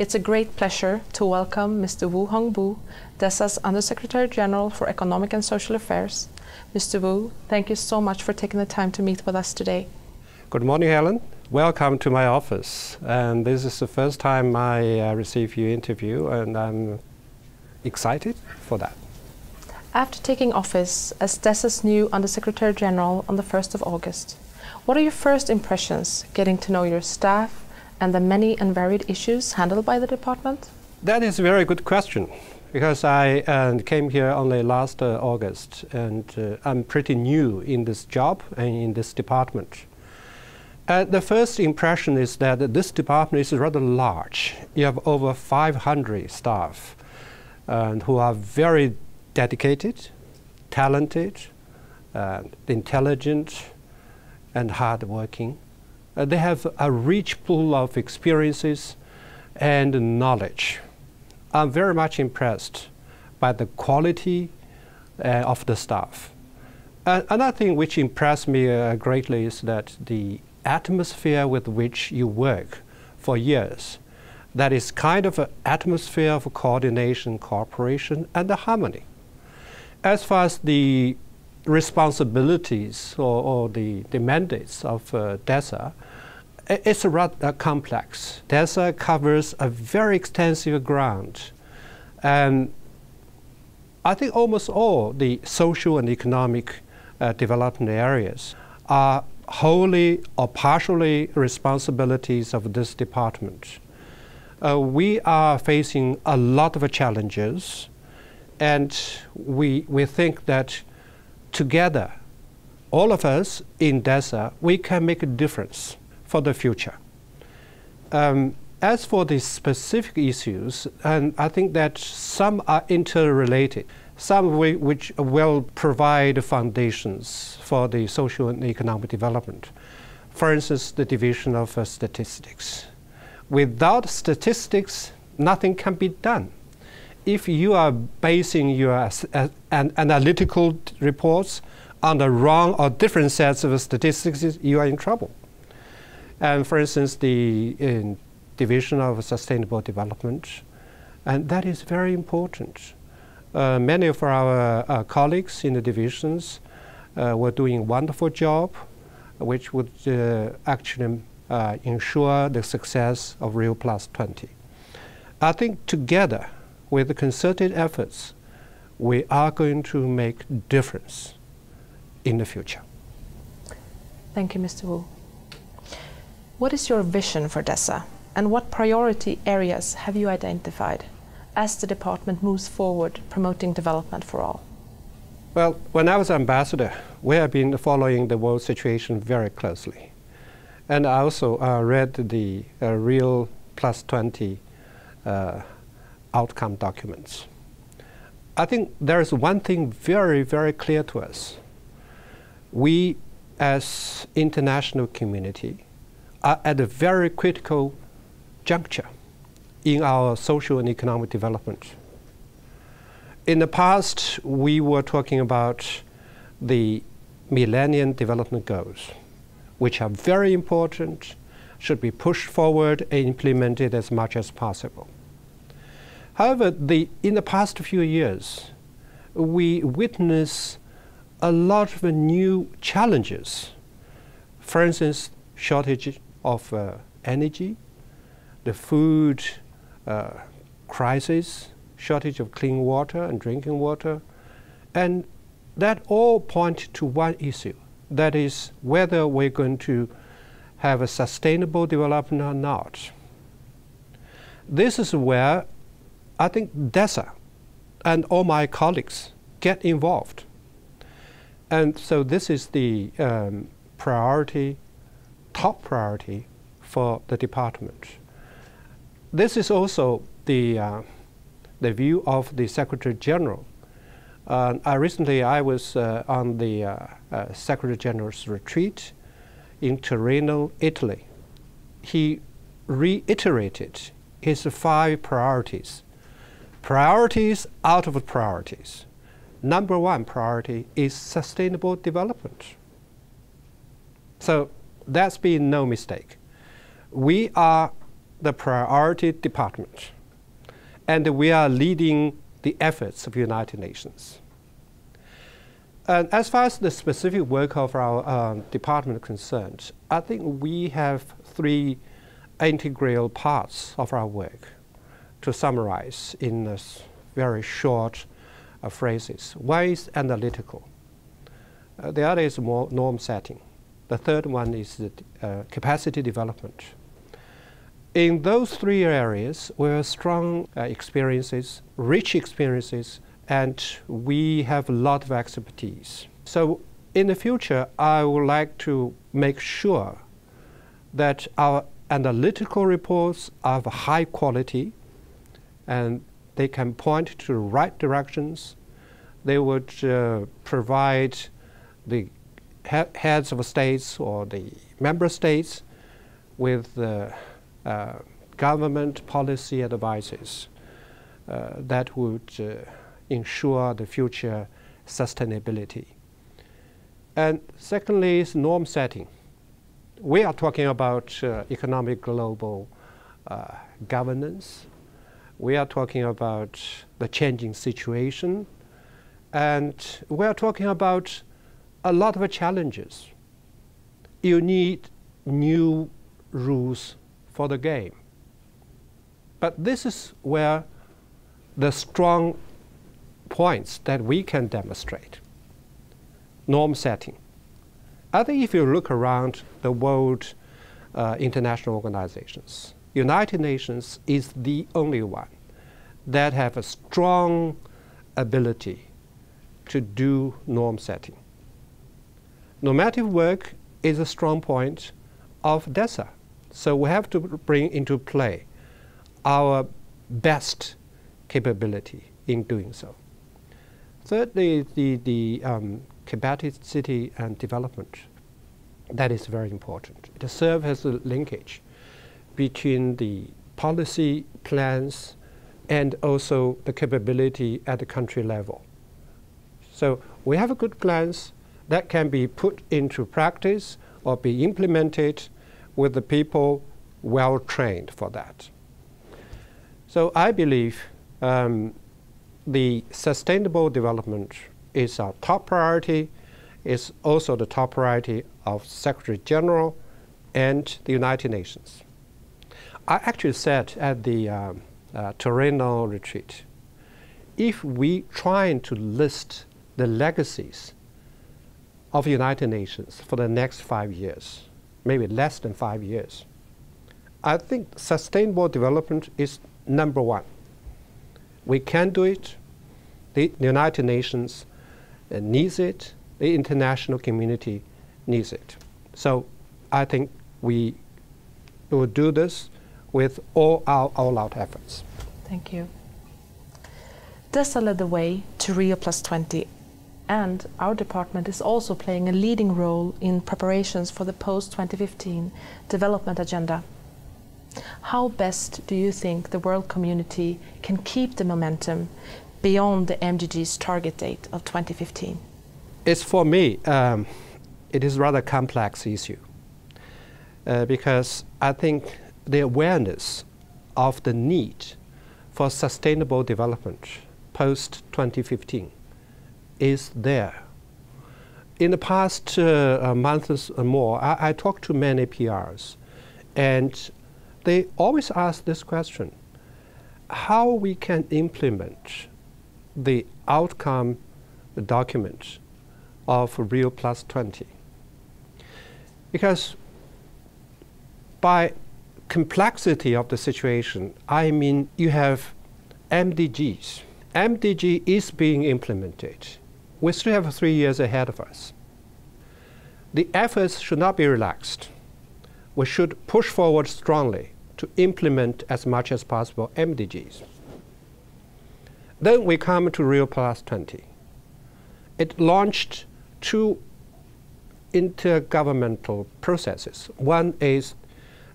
It's a great pleasure to welcome Mr. Wu Hongbo, DESA's Undersecretary General for Economic and Social Affairs. Mr. Wu, thank you so much for taking the time to meet with us today. Good morning, Helen. Welcome to my office. And this is the first time I receive your interview, and I'm excited for that. After taking office as DESA's new Undersecretary General on the 1st of August, what are your first impressions getting to know your staff and the many and varied issues handled by the department? That is a very good question, because I came here only last August, and I'm pretty new in this job and in this department. The first impression is that this department is rather large. You have over 500 staff who are very dedicated, talented, intelligent, and hardworking. They have a rich pool of experiences and knowledge. I'm very much impressed by the quality of the staff. Another thing which impressed me greatly is that the atmosphere with which you work for years, that is kind of an atmosphere of coordination, cooperation, and harmony. As far as the responsibilities or the mandates of DESA, it's rather complex. DESA covers a very extensive ground, and I think almost all the social and economic development areas are wholly or partially responsibilities of this department. We are facing a lot of challenges, and we think that together, all of us in DESA, we can make a difference for the future. As for the specific issues, and I think that some are interrelated, some which will provide foundations for the social and economic development. For instance, the division of statistics. Without statistics, nothing can be done. If you are basing your analytical reports on the wrong or different sets of statistics, you are in trouble. And for instance, the division of sustainable development, and that is very important. Many of our colleagues in the divisions were doing a wonderful job, which would actually ensure the success of Rio +20. I think together, with the concerted efforts, we are going to make a difference in the future. Thank you, Mr. Wu. What is your vision for DESA, and what priority areas have you identified as the department moves forward promoting development for all? Well, when I was ambassador, we have been following the world situation very closely. And I also read the Rio +20 outcome documents. I think there is one thing very, very clear to us. We, as international community, are at a very critical juncture in our social and economic development. In the past, we were talking about the Millennium Development Goals, which are very important, should be pushed forward and implemented as much as possible. However, in the past few years, we witness a lot of new challenges. For instance, shortage of energy, the food crisis, shortage of clean water and drinking water, and that all point to one issue, that is whether we're going to have a sustainable development or not. This is where I think DESA and all my colleagues get involved. And so this is the priority, top priority for the department. This is also the view of the Secretary General. Recently, I was on the Secretary General's retreat in Torino, Italy. He reiterated his 5 priorities. Priorities out of priorities. Number 1 priority is sustainable development. So that's been no mistake. We are the priority department, and we are leading the efforts of the United Nations. And as far as the specific work of our department is concerned, I think we have three integral parts of our work to summarize in very short phrases. One is analytical. The other is more norm setting. The third one is the capacity development. In those three areas, we have strong experiences, rich experiences, and we have a lot of expertise. So in the future, I would like to make sure that our analytical reports are of high quality and they can point to the right directions. They would provide the heads of states or the member states with government policy advices that would ensure the future sustainability. And secondly is norm setting. We are talking about economic global governance. We are talking about the changing situation. And we are talking about a lot of challenges. You need new rules for the game. But this is where the strong points that we can demonstrate. Norm setting. I think if you look around the world international organizations, United Nations is the only one that have a strong ability to do norm setting. Normative work is a strong point of DESA. So we have to bring into play our best capability in doing so. Thirdly, the capacity and development. That is very important. It serves as a linkage between the policy plans and also the capability at the country level. So we have good plans that can be put into practice or be implemented with the people well trained for that. So I believe the sustainable development is our top priority. It's also the top priority of Secretary General and the United Nations. I actually said at the Torino retreat, if we try to list the legacies of the United Nations for the next 5 years, maybe less than 5 years, I think sustainable development is number one. We can do it. The United Nations needs it. The international community needs it. So I think we will do this with all our all-out efforts. Thank you. DESA led the way to Rio+20, and our department is also playing a leading role in preparations for the post-2015 development agenda. How best do you think the world community can keep the momentum beyond the MDG's target date of 2015? It's for me, it is a rather complex issue because I think the awareness of the need for sustainable development post-2015 is there. In the past months or more, I talked to many PRs, and they always ask this question: how we can implement the outcome document of Rio+20. Because by complexity of the situation, I mean you have MDGs. MDG is being implemented. We still have 3 years ahead of us. The efforts should not be relaxed. We should push forward strongly to implement as much as possible MDGs. Then we come to Rio+20. It launched 2 intergovernmental processes. One is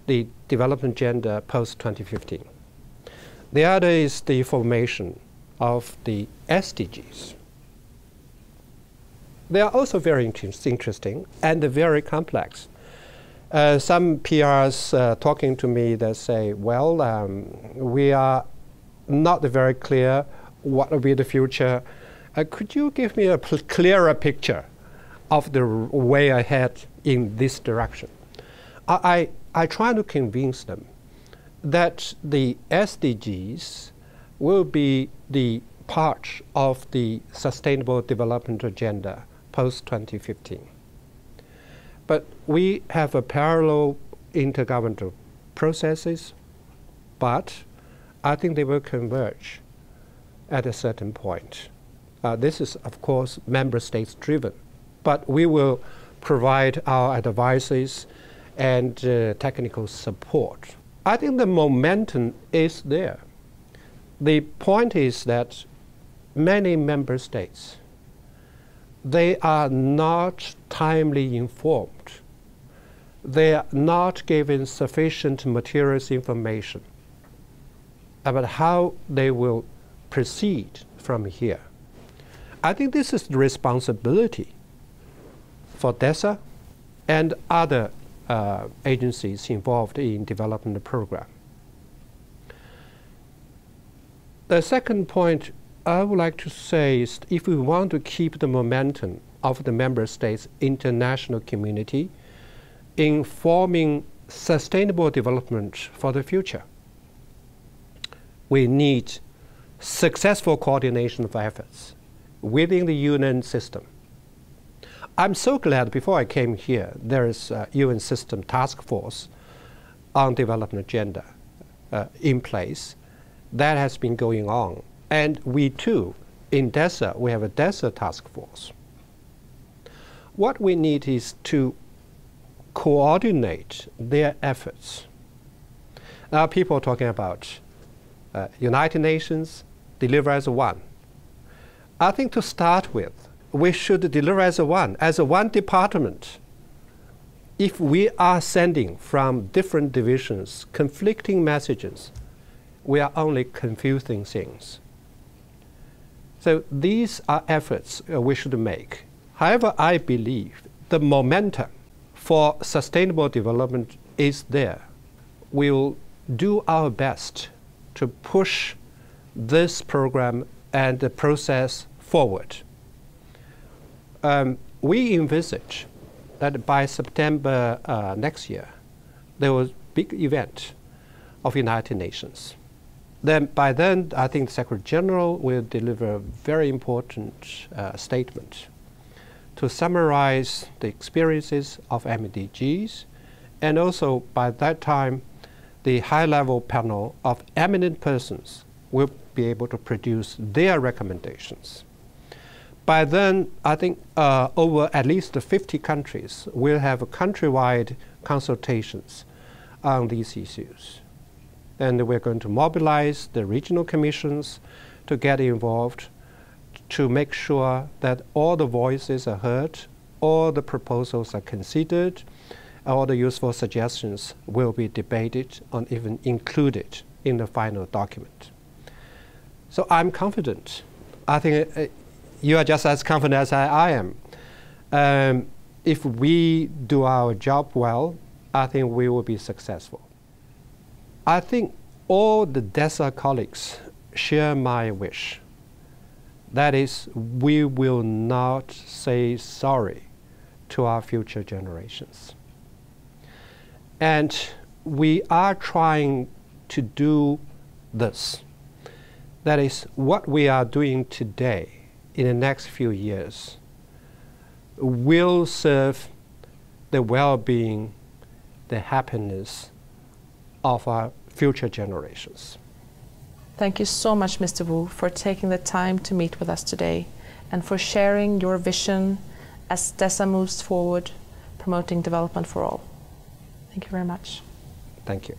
the development agenda post-2015. The other is the formation of the SDGs. They are also very interesting and very complex. Some PRs talking to me, they say, well, we are not very clear what will be the future. Could you give me a clearer picture of the way ahead in this direction? I try to convince them that the SDGs will be the part of the Sustainable Development Agenda post-2015. But we have a parallel intergovernmental processes, but I think they will converge at a certain point. This is, of course, member states driven, but we will provide our advices and technical support. I think the momentum is there. The point is that many member states, they are not timely informed. They are not given sufficient materials information about how they will proceed from here. I think this is the responsibility for DESA and other agencies involved in developing the program. The second point I would like to say is, if we want to keep the momentum of the member states' international community in forming sustainable development for the future, we need successful coordination of efforts within the UN system. I'm so glad before I came here, there is a UN system task force on development agenda in place. That has been going on. And we too, in DESA, we have a DESA task force. What we need is to coordinate their efforts. Now people are talking about United Nations, deliver as one. I think to start with, we should deliver as one department. If we are sending from different divisions conflicting messages, we are only confusing things. So these are efforts we should make. However, I believe the momentum for sustainable development is there. We will do our best to push this program and the process forward. We envisage that by September next year, there was a big event of United Nations. Then, by then, I think the Secretary General will deliver a very important statement to summarize the experiences of MDGs, and also by that time, the high-level panel of eminent persons will be able to produce their recommendations. By then, I think over at least 50 countries will have countrywide consultations on these issues. And we're going to mobilize the regional commissions to get involved to make sure that all the voices are heard, all the proposals are considered, all the useful suggestions will be debated and even included in the final document. So I'm confident. I think you are just as confident as I am. If we do our job well, I think we will be successful. I think all the DESA colleagues share my wish. That is, we will not say sorry to our future generations. And we are trying to do this. That is, what we are doing today in the next few years will serve the well-being, the happiness of our future generations. Thank you so much, Mr. Wu, for taking the time to meet with us today and for sharing your vision as DESA moves forward, promoting development for all. Thank you very much. Thank you.